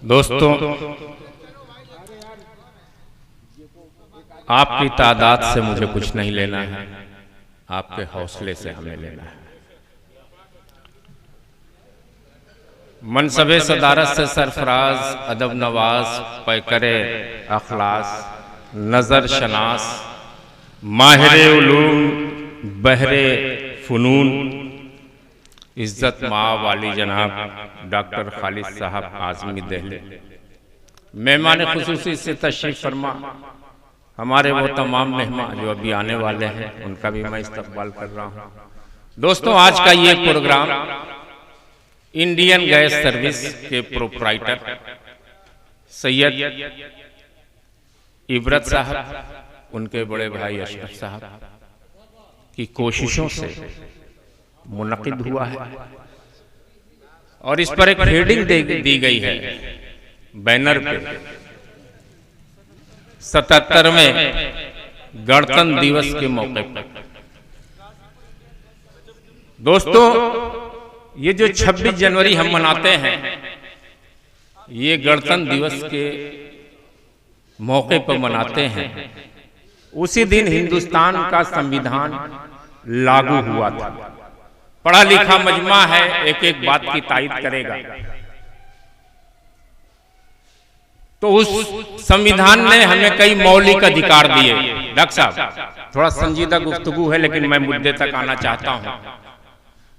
दोस्तों, आपकी तादाद से मुझे कुछ नहीं लेना है, आपके हौसले से हमें लेना है। मनसबे सदारत से सरफराज, अदब नवाज, पैकरे अखलास, नजर शनास, माहिर उलूम, बहरे फुनून, इज्जत माँ वाली जनाब डॉक्टर खालिद साहब आज़मी दिल्ली, मेहमान खुसूसी से तशरीफ फरमा हमारे वो तमाम मेहमान जो अभी आने वाले हैं, उनका भी मैं इस्तकबाल कर रहा हूँ। दोस्तों, आज का ये प्रोग्राम इंडियन गैस सर्विस के प्रोप्राइटर सैयद इबरत साहब, उनके बड़े भाई अशरफ साहब की कोशिशों से मुनक़िद हुआ है और इस पर एक हेडिंग दी गई है बैनर पे, 77वें गणतंत्र दिवस के मौके पर। दोस्तों, ये जो 26 जनवरी हम मनाते हैं, ये गणतंत्र दिवस के मौके पर मनाते हैं। उसी दिन हिंदुस्तान का संविधान लागू हुआ था। पढ़ा लिखा मजमा है, एक एक बात की तायद करेगा। तो उस संविधान ने हमें कई मौलिक अधिकार दिए। डॉक्टर साहब, थोड़ा संजीदा गुफ्तगू है, लेकिन मैं मुद्दे तक आना चाहता हूं,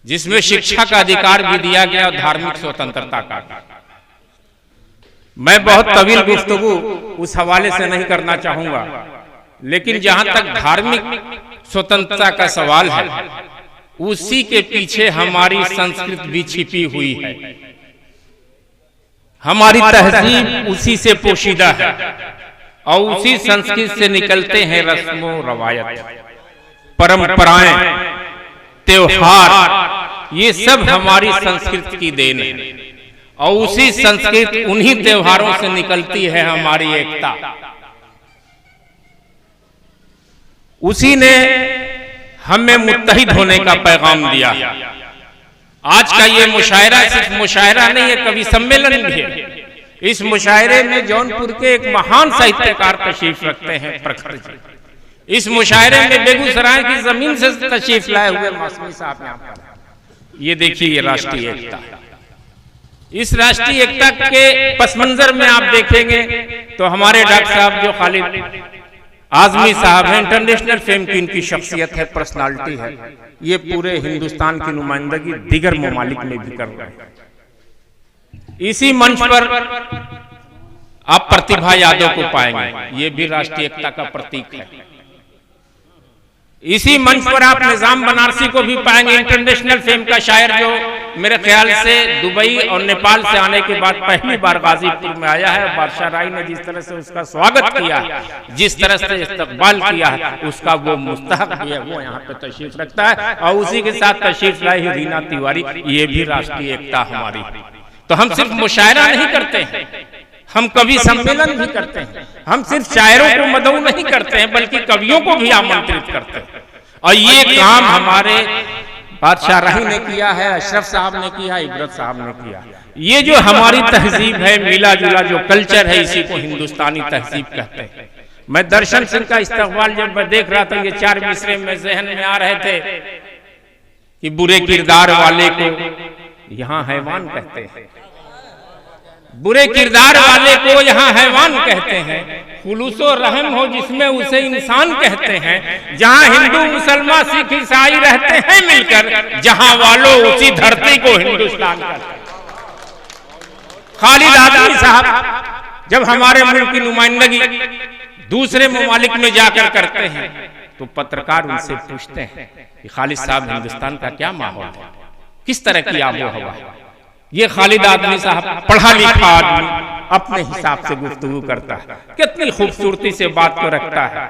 जिसमें शिक्षा का अधिकार भी दिया गया और धार्मिक स्वतंत्रता का। मैं बहुत तवील गुफ्तगू उस हवाले से नहीं करना चाहूंगा, लेकिन जहां तक धार्मिक स्वतंत्रता का सवाल है, उसी के पीछे हमारी संस्कृति भी छिपी हुई है। हमारी तहजीब उसी से पोशीदा है और उसी संस्कृति से निकलते हैं रस्मों रवायत, परंपराएं, त्योहार। ये सब हमारी संस्कृति की देन है और उसी संस्कृति, उन्हीं त्योहारों से निकलती है हमारी एकता। उसी ने हमें मुत्तहिद होने का पैगाम दिया। आज का ये मुशायरा सिर्फ मुशायरा नहीं है, कवि सम्मेलन भी है। इस मुशायरे में जौनपुर के एक महान साहित्यकार तशरीफ रखते हैं, प्रखर जी। इस मुशायरे में बेगूसराय की जमीन से तशरीफ लाए हुए मासूमी साहब यहाँ पर। ये देखिए, ये राष्ट्रीय एकता। इस राष्ट्रीय एकता के पस मंजर में आप देखेंगे तो हमारे डॉक्टर साहब जो खालिद आज़मी साहब हैं, इंटरनेशनल फेम की इनकी शख्सियत है, पर्सनालिटी है। ये पूरे हिंदुस्तान की नुमाइंदगी दीगर ममालिक में भी कर रहे हैं। इसी मंच पर आप प्रतिभा यादव को पाएंगे, ये भी राष्ट्रीय एकता का प्रतीक है। इसी मंच पर आप निजाम बनारसी को भी पाएंगे, इंटरनेशनल फेम का शायर, जो मेरे ख्याल से दुबई और नेपाल से आने के बाद पहली बार गाजीपुर में आया है। बादशाह राय ने जिस तरह से उसका स्वागत किया, जिस तरह से इस्तकबाल किया है, उसका वो मुस्तहक भी है, वो यहाँ पे तशरीफ रखता है। और उसी के साथ तशरीफ लाई रीना तिवारी, ये भी राष्ट्रीय एकता हमारी। तो हम सिर्फ मुशायरा नहीं करते हैं, हम कवि सम्मेलन भी करते हैं। हम सिर्फ शायरों को मदऊ नहीं करते हैं, बल्कि कवियों को भी आमंत्रित करते हैं। और ये काम हमारे बादशाह राही ने किया है, अशरफ साहब ने किया, इबरत साहब ने किया। ये जो हमारी तहजीब है, मिला जुला जो कल्चर है, इसी को हिंदुस्तानी तहजीब कहते हैं। मैं दर्शन सिंह का इस्तकबाल जब मैं देख रहा था, ये 4 मिसरे में जहन में आ रहे थे कि बुरे किरदार वाले को यहाँ हैवान कहते हैं, बुरे किरदार वाले को यहाँ हैवान कहते हैं। खुलूसो रहम हो जिसमें उसे इंसान कहते हैं। जहाँ हिंदू मुसलमान सिख ईसाई रहते हैं मिलकर, जहाँ वालों उसी धरती को हिंदुस्तान कहते हैं। खालिद आज़मी साहब जब हमारे मुल्क की नुमाइंदगी दूसरे ममालिक में जाकर करते हैं, तो पत्रकार उनसे पूछते हैं कि खालिद साहब, हिंदुस्तान का क्या माहौल है, किस तरह की आबो हवा है। ये खालिद आज़मी साहब पढ़ा लिखा आदमी अपने हिसाब से गुफ्तगू करता है, कितनी खूबसूरती से बात को रखता है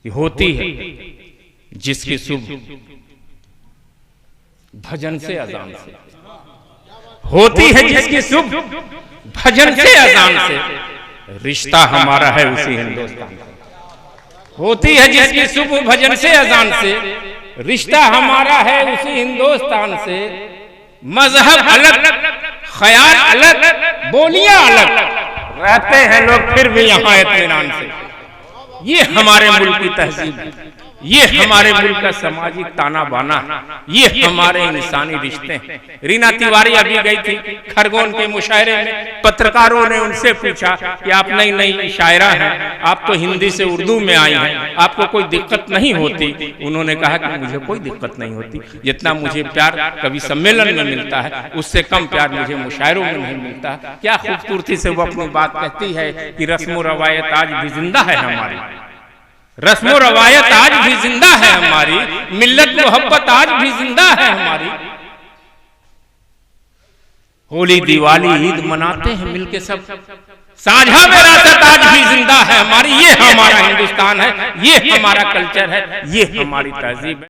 कि होती है जिसकी सुबह भजन से अजान से, होती है जिसकी सुबह भजन से अजान से, रिश्ता हमारा है उसी हिंदुस्तान से। होती है जिसकी सुबह भजन से अजान से, रिश्ता हमारा है उसी हिंदुस्तान से। मजहब अलग ख्याल अलग, बोलियां अलग, रहते हैं लोग फिर भी यहाँ इत्मीनान से। ये हमारे मुल्क की तहजीब है, ये हमारे मुल्क का सामाजिक ताना बाना, ये हमारे इंसानी रिश्ते हैं। रीना तिवारी अभी गई थी खरगोन के मुशायरे में, पत्रकारों ने उनसे पूछा कि आप नई नई शायरा हैं, आप तो हिंदी से उर्दू में आई हैं, आपको कोई दिक्कत नहीं होती? उन्होंने कहा कि मुझे कोई दिक्कत नहीं होती, जितना मुझे प्यार कवि सम्मेलन में मिलता है उससे कम प्यार मुझे मुशायरों में नहीं मिलता। क्या खूबसूरती से वो अपनी बात कहती है कि रस्म रवायत आज भी जिंदा है हमारी, रस्म रवायत आज भी जिंदा है हमारी, मिल्लत मोहब्बत आज भी जिंदा है हमारी। होली दिवाली ईद मनाते हैं मिलके सब, साझा विरासत आज भी जिंदा है हमारी। ये हमारा हिंदुस्तान है, ये हमारा कल्चर है, ये हमारी तहजीब है।